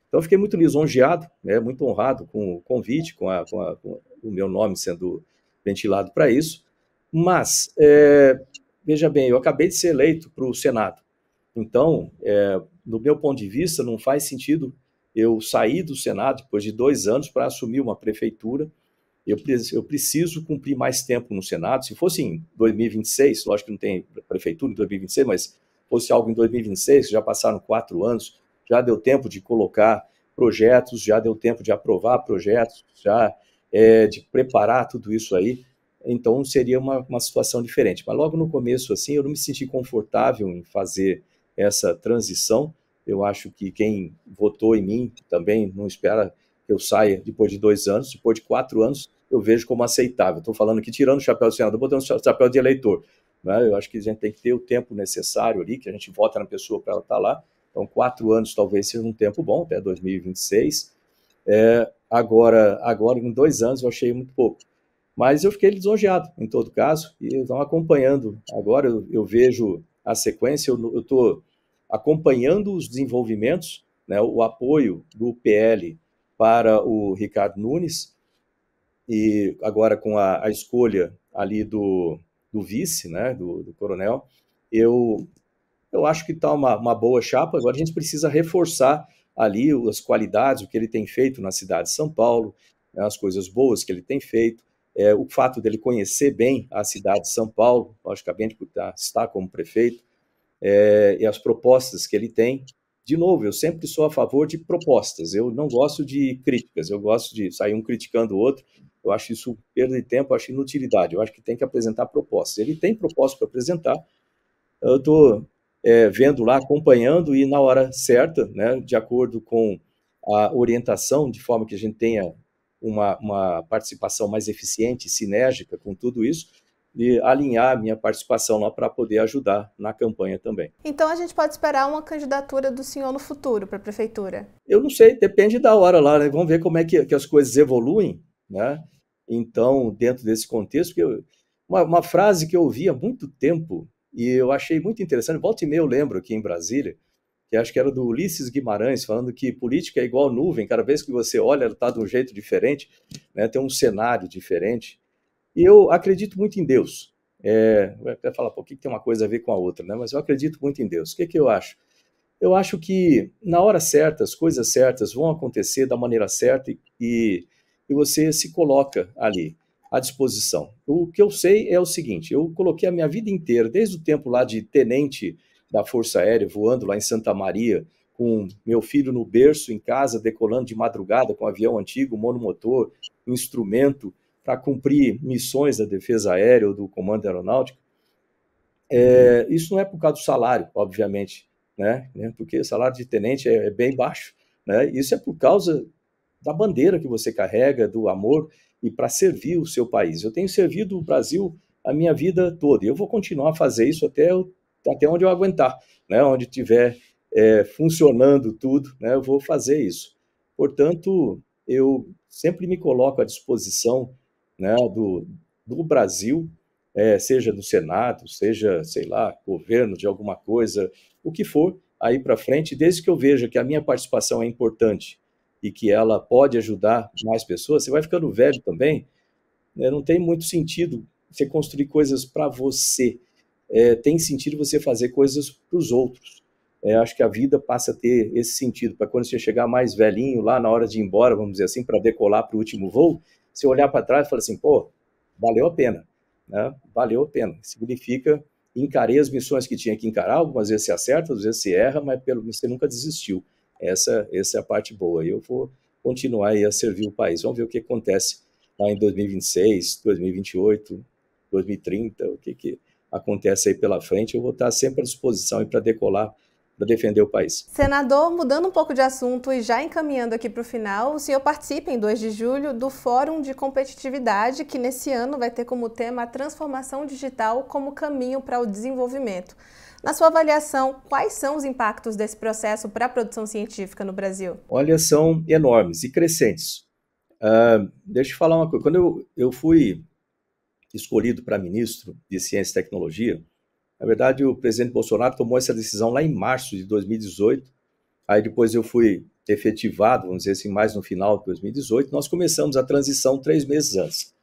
Então, eu fiquei muito lisonjeado, né, muito honrado com o convite, com o meu nome sendo ventilado para isso. Mas, veja bem, eu acabei de ser eleito para o Senado. Então, do meu ponto de vista, não faz sentido eu sair do Senado depois de 2 anos para assumir uma prefeitura. Eu preciso cumprir mais tempo no Senado. Se fosse em 2026, lógico que não tem prefeitura em 2026, mas fosse algo em 2026, já passaram 4 anos, já deu tempo de colocar projetos, já deu tempo de aprovar projetos, já de preparar tudo isso aí. Então seria uma situação diferente. Mas logo no começo, assim, eu não me senti confortável em fazer essa transição. Eu acho que quem votou em mim também não espera que eu saia depois de 2 anos. Depois de 4 anos, eu vejo como aceitável. Estou falando aqui, tirando o chapéu de senador, botando o chapéu de eleitor, né? Eu acho que a gente tem que ter o tempo necessário ali, que a gente vota na pessoa para ela estar lá. Então, 4 anos talvez seja um tempo bom, até 2026. Agora, em 2 anos, eu achei muito pouco. Mas eu fiquei lisonjeado, em todo caso, e estão acompanhando. Agora eu vejo a sequência, eu estou acompanhando os desenvolvimentos, né, o apoio do PL para o Ricardo Nunes, e agora com a escolha ali do vice, né, do coronel, eu acho que está uma boa chapa. Agora a gente precisa reforçar ali as qualidades, o que ele tem feito na cidade de São Paulo, né, as coisas boas que ele tem feito, o fato dele conhecer bem a cidade de São Paulo, logicamente por estar como prefeito, e as propostas que ele tem. De novo, eu sempre sou a favor de propostas, eu não gosto de críticas, eu gosto de sair um criticando o outro. Eu acho isso perda de tempo, eu acho inutilidade, eu acho que tem que apresentar propostas. Ele tem propostas para apresentar, eu estou vendo lá, acompanhando, e na hora certa, né, de acordo com a orientação, de forma que a gente tenha uma participação mais eficiente, sinérgica com tudo isso, e alinhar a minha participação lá para poder ajudar na campanha também. Então a gente pode esperar uma candidatura do senhor no futuro para a prefeitura? Eu não sei, depende da hora lá, né? Vamos ver como é que as coisas evoluem, né? Então, dentro desse contexto, uma frase que eu ouvi há muito tempo, e eu achei muito interessante, volta e meia eu lembro aqui em Brasília, que acho que era do Ulisses Guimarães, falando que política é igual nuvem, cada vez que você olha, ela está de um jeito diferente, né? Tem um cenário diferente. E eu acredito muito em Deus. Vai até falar, por que tem uma coisa a ver com a outra, né? Mas eu acredito muito em Deus. O que eu acho? Eu acho que na hora certa, as coisas certas vão acontecer da maneira certa e você se coloca ali à disposição. O que eu sei é o seguinte, eu coloquei a minha vida inteira, desde o tempo lá de tenente da Força Aérea, voando lá em Santa Maria, com meu filho no berço, em casa, decolando de madrugada com um avião antigo, monomotor, instrumento, para cumprir missões da Defesa Aérea ou do Comando Aeronáutico. Isso não é por causa do salário, obviamente, né? Porque o salário de tenente é bem baixo, né? Isso é por causa da bandeira que você carrega, do amor, e para servir o seu país. Eu tenho servido o Brasil a minha vida toda, e eu vou continuar a fazer isso até onde eu aguentar, né? Onde estiver funcionando tudo, né? Eu vou fazer isso. Portanto, eu sempre me coloco à disposição, né, do Brasil, seja do Senado, seja, sei lá, governo de alguma coisa, o que for, aí para frente, desde que eu veja que a minha participação é importante e que ela pode ajudar mais pessoas, você vai ficando velho também, né? Não tem muito sentido você construir coisas para você. Tem sentido você fazer coisas para os outros. Acho que a vida passa a ter esse sentido, para quando você chegar mais velhinho, lá na hora de ir embora, vamos dizer assim, para decolar para o último voo, você olhar para trás e falar assim, pô, valeu a pena, né? Valeu a pena. Significa encarei as missões que tinha que encarar, algumas vezes você acerta, às vezes você erra, mas você nunca desistiu. Essa é a parte boa. E eu vou continuar aí a servir o país. Vamos ver o que acontece lá em 2026, 2028, 2030, o que acontece aí pela frente. Eu vou estar sempre à disposição para decolar, para defender o país. Senador, mudando um pouco de assunto e já encaminhando aqui para o final, o senhor participa em 2 de julho do Fórum de Competitividade, que nesse ano vai ter como tema a transformação digital como caminho para o desenvolvimento. Na sua avaliação, quais são os impactos desse processo para a produção científica no Brasil? Olha, são enormes e crescentes. Deixa eu falar uma coisa. Quando eu fui escolhido para ministro de Ciência e Tecnologia, na verdade, o presidente Bolsonaro tomou essa decisão lá em março de 2018, aí depois eu fui efetivado, vamos dizer assim, mais no final de 2018, nós começamos a transição 3 meses antes.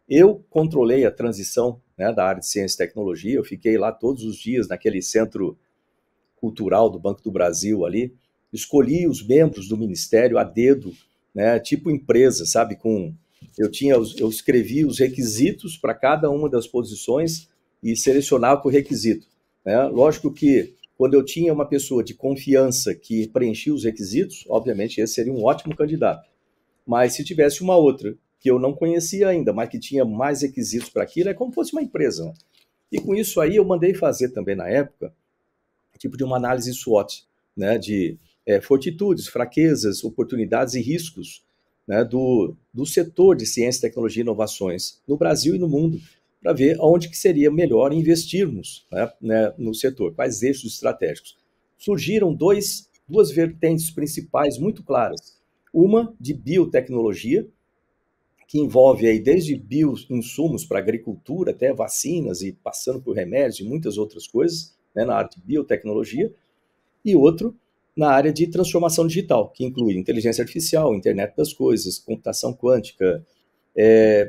Eu controlei a transição, né, da área de ciência e tecnologia, eu fiquei lá todos os dias naquele centro cultural do Banco do Brasil ali, escolhi os membros do ministério a dedo, né, tipo empresa, sabe, eu escrevi os requisitos para cada uma das posições e selecionava por requisito, né? Lógico que quando eu tinha uma pessoa de confiança que preenchia os requisitos, obviamente esse seria um ótimo candidato. Mas se tivesse uma outra que eu não conhecia ainda, mas que tinha mais requisitos para aquilo, é como se fosse uma empresa, né? E com isso aí eu mandei fazer também na época, tipo de uma análise SWOT, né, de fortitudes, fraquezas, oportunidades e riscos, né, do setor de ciência, tecnologia e inovações no Brasil e no mundo, para ver onde que seria melhor investirmos, né, no setor, quais eixos estratégicos. Surgiram duas vertentes principais muito claras. Uma de biotecnologia, que envolve aí desde bioinsumos para agricultura até vacinas e passando por remédios e muitas outras coisas, né, na área de biotecnologia, e outro na área de transformação digital, que inclui inteligência artificial, internet das coisas, computação quântica,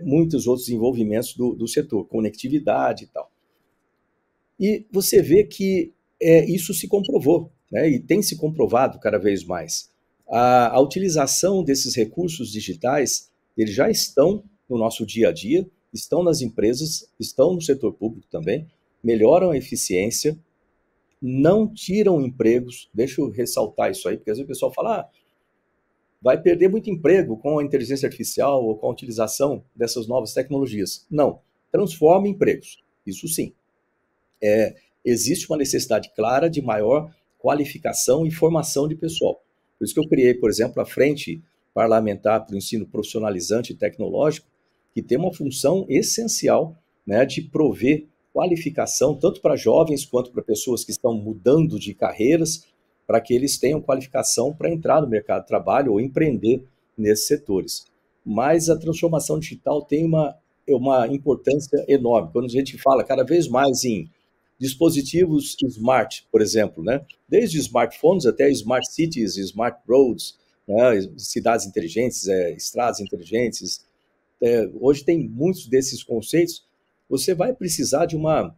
muitos outros envolvimentos do setor, conectividade e tal. E você vê que isso se comprovou, né, e tem se comprovado cada vez mais. A utilização desses recursos digitais, eles já estão no nosso dia a dia, estão nas empresas, estão no setor público também, melhoram a eficiência, não tiram empregos. Deixa eu ressaltar isso aí, porque às vezes o pessoal fala, vai perder muito emprego com a inteligência artificial ou com a utilização dessas novas tecnologias. Não, transforma empregos, isso sim. Existe uma necessidade clara de maior qualificação e formação de pessoal. Por isso que eu criei, por exemplo, a Frente Parlamentar para o Ensino Profissionalizante e Tecnológico, que tem uma função essencial, né, de prover qualificação, tanto para jovens quanto para pessoas que estão mudando de carreiras, para que eles tenham qualificação para entrar no mercado de trabalho ou empreender nesses setores. Mas a transformação digital tem uma importância enorme. Quando a gente fala cada vez mais em dispositivos smart, por exemplo, né? Desde smartphones até smart cities, smart roads, né? Cidades inteligentes, estradas inteligentes. Hoje tem muitos desses conceitos. Você vai precisar de uma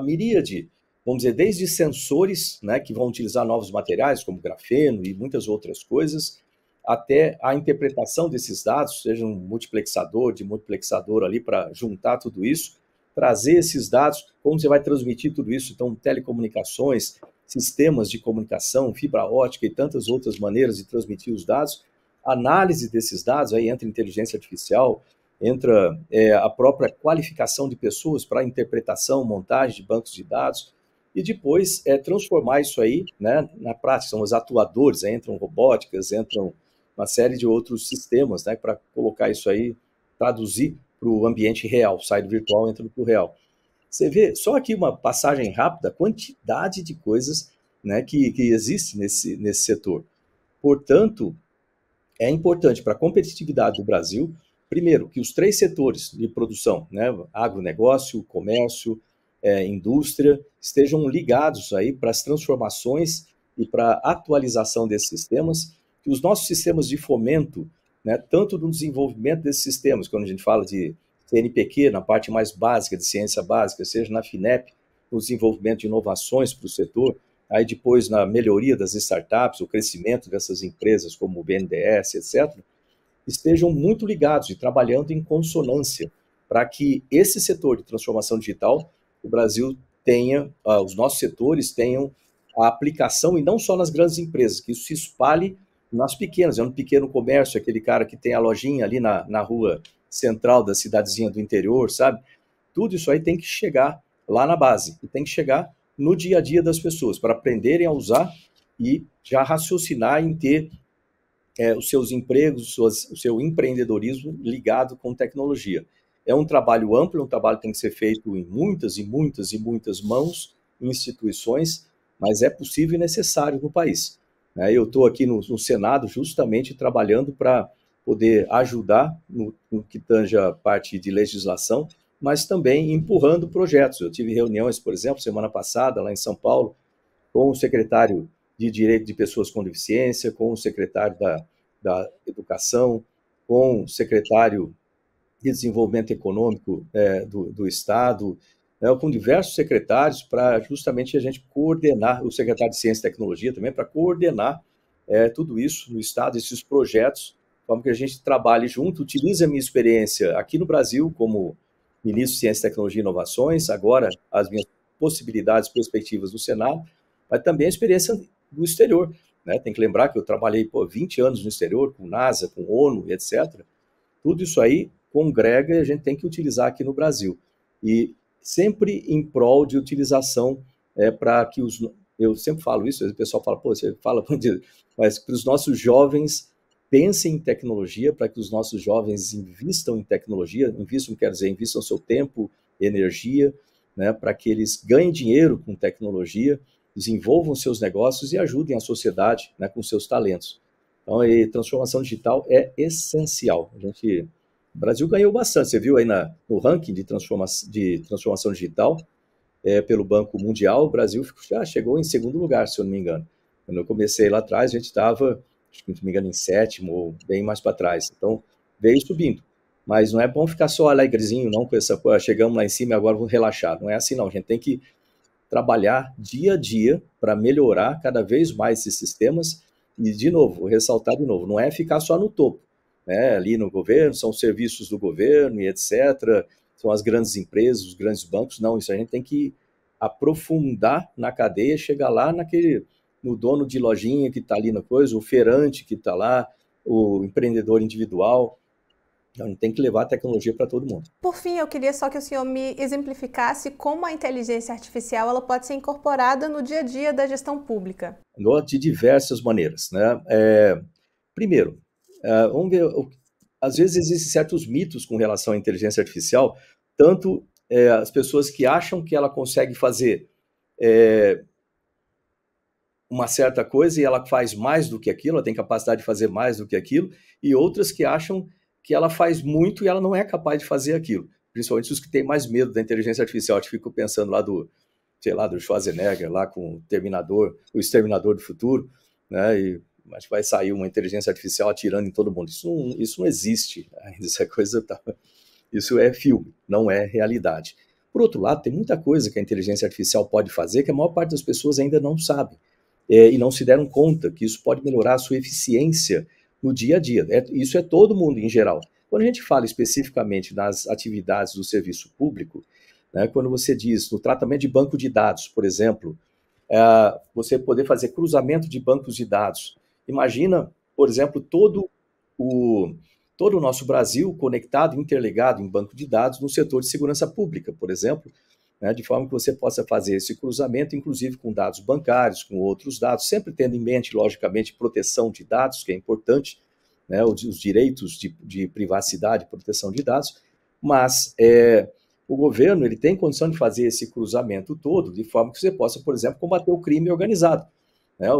miríade, vamos dizer, desde sensores, né, que vão utilizar novos materiais, como grafeno e muitas outras coisas, até a interpretação desses dados, seja um multiplexador, de multiplexador ali para juntar tudo isso, trazer esses dados, como você vai transmitir tudo isso, então telecomunicações, sistemas de comunicação, fibra ótica e tantas outras maneiras de transmitir os dados, análise desses dados, aí entra inteligência artificial, entra a própria qualificação de pessoas para interpretação, montagem de bancos de dados, e depois transformar isso aí, né, na prática. São os atuadores, entram robóticas, entram uma série de outros sistemas, né, para colocar isso aí, traduzir para o ambiente real, sai do virtual, entra para o real. Você vê, só aqui uma passagem rápida, a quantidade de coisas, né, que existe nesse setor. Portanto, é importante para a competitividade do Brasil, primeiro, que os 3 setores de produção, né, agronegócio, comércio indústria, estejam ligados aí para as transformações e para a atualização desses sistemas, que os nossos sistemas de fomento, né, tanto no desenvolvimento desses sistemas, quando a gente fala de CNPq, na parte mais básica de ciência básica, seja na FINEP, no desenvolvimento de inovações para o setor, aí depois na melhoria das startups, o crescimento dessas empresas como o BNDES, etc., estejam muito ligados e trabalhando em consonância para que esse setor de transformação digital, o Brasil tenha, os nossos setores tenham a aplicação, e não só nas grandes empresas, que isso se espalhe nas pequenas, no pequeno comércio, aquele cara que tem a lojinha ali na rua central da cidadezinha do interior, sabe? Tudo isso aí tem que chegar lá na base, e tem que chegar no dia a dia das pessoas, para aprenderem a usar e já raciocinar em ter os seus empregos, o seu empreendedorismo ligado com tecnologia. É um trabalho amplo, um trabalho que tem que ser feito em muitas e muitas e muitas mãos, instituições, mas é possível e necessário no país. Eu estou aqui no Senado justamente trabalhando para poder ajudar no que tange a parte de legislação, mas também empurrando projetos. Eu tive reuniões, por exemplo, semana passada, lá em São Paulo, com o secretário de Direito de Pessoas com Deficiência, com o secretário da Educação, com o secretário de Desenvolvimento Econômico do Estado, com diversos secretários, para justamente a gente coordenar, o secretário de Ciência e Tecnologia também, para coordenar tudo isso no Estado, esses projetos, de forma que a gente trabalhe junto, utilize a minha experiência aqui no Brasil como ministro de Ciência, Tecnologia e Inovações, agora as minhas possibilidades, perspectivas no Senado, mas também a experiência do exterior. Tem que lembrar que eu trabalhei 20 anos no exterior, com NASA, com ONU, etc. Tudo isso aí congrega e a gente tem que utilizar aqui no Brasil. E sempre em prol de utilização para que os... Eu sempre falo isso, o pessoal fala, pô, você fala, mas para os nossos jovens pensem em tecnologia, para que os nossos jovens invistam em tecnologia, invistam seu tempo, energia, para que eles ganhem dinheiro com tecnologia, desenvolvam seus negócios e ajudem a sociedade com seus talentos. Então, a transformação digital é essencial. O Brasil ganhou bastante, você viu aí no ranking de transformação digital, pelo Banco Mundial, o Brasil já chegou em segundo lugar, se eu não me engano. Quando eu comecei lá atrás, a gente estava, acho que não me engano, em sétimo ou bem mais para trás. Então, veio subindo. Mas não é bom ficar só alegrezinho, não, com essa coisa, chegamos lá em cima e agora vamos relaxar. Não é assim, não. A gente tem que trabalhar dia a dia para melhorar cada vez mais esses sistemas e, de novo, vou ressaltar de novo, não é ficar só no topo, ali no governo, são os serviços do governo e etc., são as grandes empresas, os grandes bancos, não, isso a gente tem que aprofundar na cadeia, chegar lá no dono de lojinha que está ali na coisa, o feirante que está lá, o empreendedor individual. A gente tem que levar a tecnologia para todo mundo. Por fim, eu queria só que o senhor me exemplificasse como a inteligência artificial ela pode ser incorporada no dia a dia da gestão pública. De diversas maneiras. Primeiro, vamos ver, às vezes existem certos mitos com relação à inteligência artificial, tanto as pessoas que acham que ela consegue fazer uma certa coisa e ela faz mais do que aquilo, ela tem capacidade de fazer mais do que aquilo, e outras que acham que ela faz muito e ela não é capaz de fazer aquilo. Principalmente os que têm mais medo da inteligência artificial. Eu fico pensando lá do Schwarzenegger, lá com o Exterminador do Futuro, e acho que vai sair uma inteligência artificial atirando em todo mundo. Isso não existe. Isso é filme, não é realidade. Por outro lado, tem muita coisa que a inteligência artificial pode fazer que a maior parte das pessoas ainda não sabe e não se deram conta que isso pode melhorar a sua eficiência no dia a dia. Isso é todo mundo em geral. Quando a gente fala especificamente nas atividades do serviço público, quando você diz no tratamento de banco de dados, por exemplo, você poder fazer cruzamento de bancos de dados. Imagina, por exemplo, todo o nosso Brasil conectado, interligado em banco de dados no setor de segurança pública, por exemplo, de forma que você possa fazer esse cruzamento, inclusive com dados bancários, com outros dados, sempre tendo em mente, logicamente, proteção de dados, que é importante, os direitos de privacidade e proteção de dados, mas o governo ele tem condição de fazer esse cruzamento todo, de forma que você possa, por exemplo, combater o crime organizado.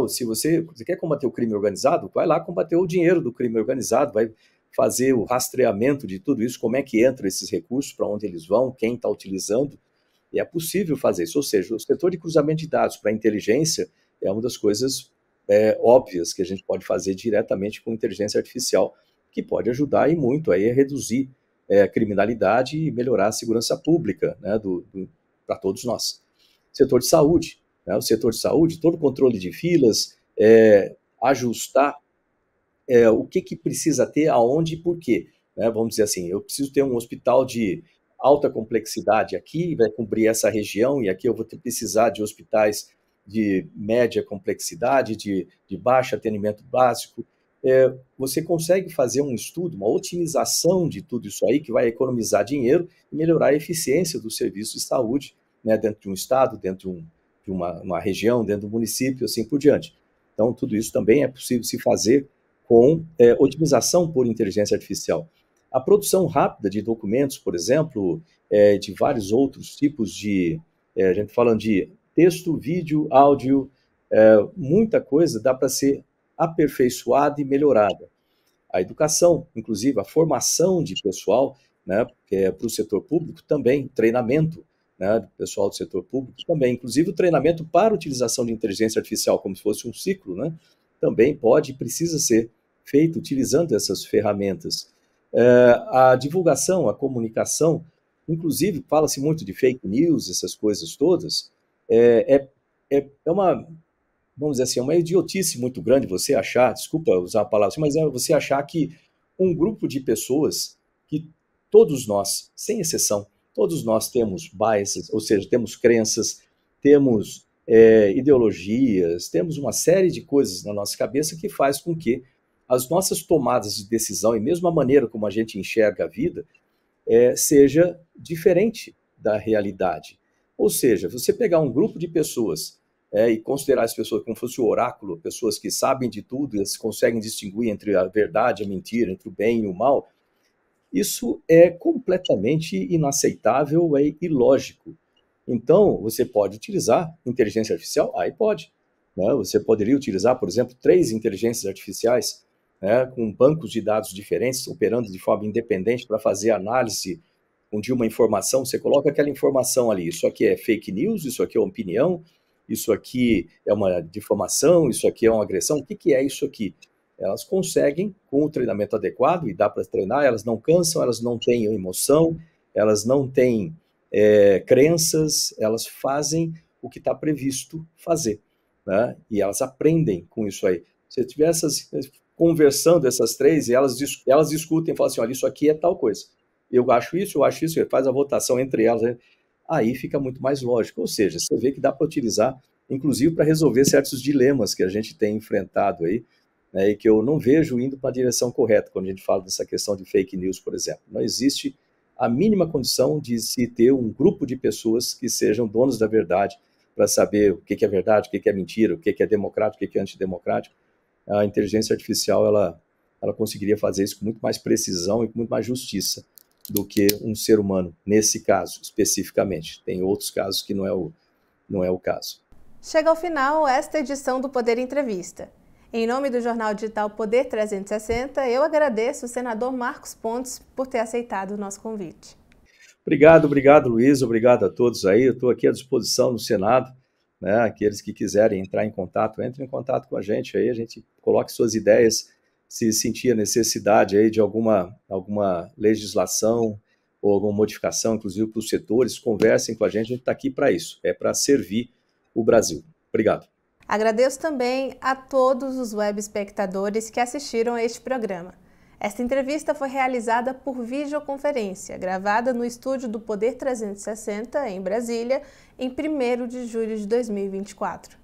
Se você quer combater o crime organizado, vai lá combater o dinheiro do crime organizado, vai fazer o rastreamento de tudo isso, como é que entra esses recursos, para onde eles vão, quem está utilizando, E é possível fazer isso, ou seja, o setor de cruzamento de dados para inteligência é uma das coisas óbvias que a gente pode fazer diretamente com inteligência artificial, que pode ajudar e muito aí a reduzir a criminalidade e melhorar a segurança pública, né, para todos nós. Setor de saúde, né, o setor de saúde, todo o controle de filas, ajustar o que precisa ter, aonde e por quê. Né? Vamos dizer assim, eu preciso ter um hospital de alta complexidade aqui, vai cobrir essa região, e aqui eu vou precisar de hospitais de média complexidade, de baixo atendimento básico. Você consegue fazer um estudo, uma otimização de tudo isso aí, que vai economizar dinheiro e melhorar a eficiência do serviço de saúde, né, dentro de um estado, dentro de uma região, dentro do município, assim por diante. Então, tudo isso também é possível se fazer com otimização por inteligência artificial. A produção rápida de documentos, por exemplo, de vários outros tipos a gente falando de texto, vídeo, áudio, muita coisa dá para ser aperfeiçoada e melhorada. A educação, inclusive a formação de pessoal, né, para o setor público também, treinamento, né, do pessoal do setor público também, inclusive o treinamento para a utilização de inteligência artificial, como se fosse um ciclo, né, também pode e precisa ser feito utilizando essas ferramentas. A divulgação, a comunicação, inclusive fala-se muito de fake news, essas coisas todas, é uma, vamos dizer assim, é uma idiotice muito grande você achar, desculpa usar a palavra assim, mas é você achar que um grupo de pessoas, que todos nós, sem exceção, todos nós temos biases, ou seja, temos crenças, temos ideologias, temos uma série de coisas na nossa cabeça que faz com que as nossas tomadas de decisão e mesmo a maneira como a gente enxerga a vida seja diferente da realidade. Ou seja, você pegar um grupo de pessoas e considerar as pessoas como se fosse o oráculo, pessoas que sabem de tudo e conseguem distinguir entre a verdade e a mentira, entre o bem e o mal, isso é completamente inaceitável e ilógico. Então, você pode utilizar inteligência artificial? Aí pode. Né? Você poderia utilizar, por exemplo, 3 inteligências artificiais, né, com bancos de dados diferentes, operando de forma independente para fazer análise de uma informação. Você coloca aquela informação ali, isso aqui é fake news, isso aqui é uma opinião, isso aqui é uma difamação, isso aqui é uma agressão, o que é isso aqui? Elas conseguem, com o treinamento adequado, e dá para treinar, elas não cansam, elas não têm emoção, elas não têm crenças, elas fazem o que está previsto fazer, né? E elas aprendem com isso aí. Se tiver conversando essas 3, e elas discutem e falam assim, olha, isso aqui é tal coisa. Eu acho isso, faz a votação entre elas, né? Aí fica muito mais lógico. Ou seja, você vê que dá para utilizar, inclusive para resolver certos dilemas que a gente tem enfrentado aí, né, e que eu não vejo indo para a direção correta quando a gente fala dessa questão de fake news, por exemplo. Não existe a mínima condição de se ter um grupo de pessoas que sejam donos da verdade para saber o que é verdade, o que é mentira, o que é democrático, o que é antidemocrático. A inteligência artificial ela conseguiria fazer isso com muito mais precisão e com muito mais justiça do que um ser humano, nesse caso, especificamente. Tem outros casos que não é o caso. Chega ao final esta edição do Poder Entrevista. Em nome do jornal digital Poder 360, eu agradeço o senador Marcos Pontes por ter aceitado o nosso convite. Obrigado, Luiz, obrigado a todos aí. Eu estou aqui à disposição no Senado, né? Aqueles que quiserem entrar em contato, entrem em contato com a gente aí, a gente coloque suas ideias, se sentir a necessidade aí de alguma legislação ou alguma modificação, inclusive para os setores, conversem com a gente está aqui para isso, é para servir o Brasil. Obrigado. Agradeço também a todos os web espectadores que assistiram a este programa. Esta entrevista foi realizada por videoconferência, gravada no estúdio do Poder 360, em Brasília, em 1º de julho de 2024.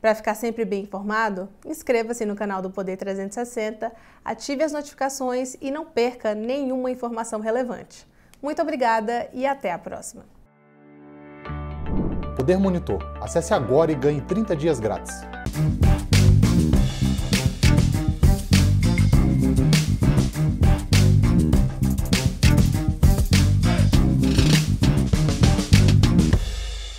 Para ficar sempre bem informado, inscreva-se no canal do Poder 360, ative as notificações e não perca nenhuma informação relevante. Muito obrigada e até a próxima. Poder Monitor. Acesse agora e ganhe 30 dias grátis.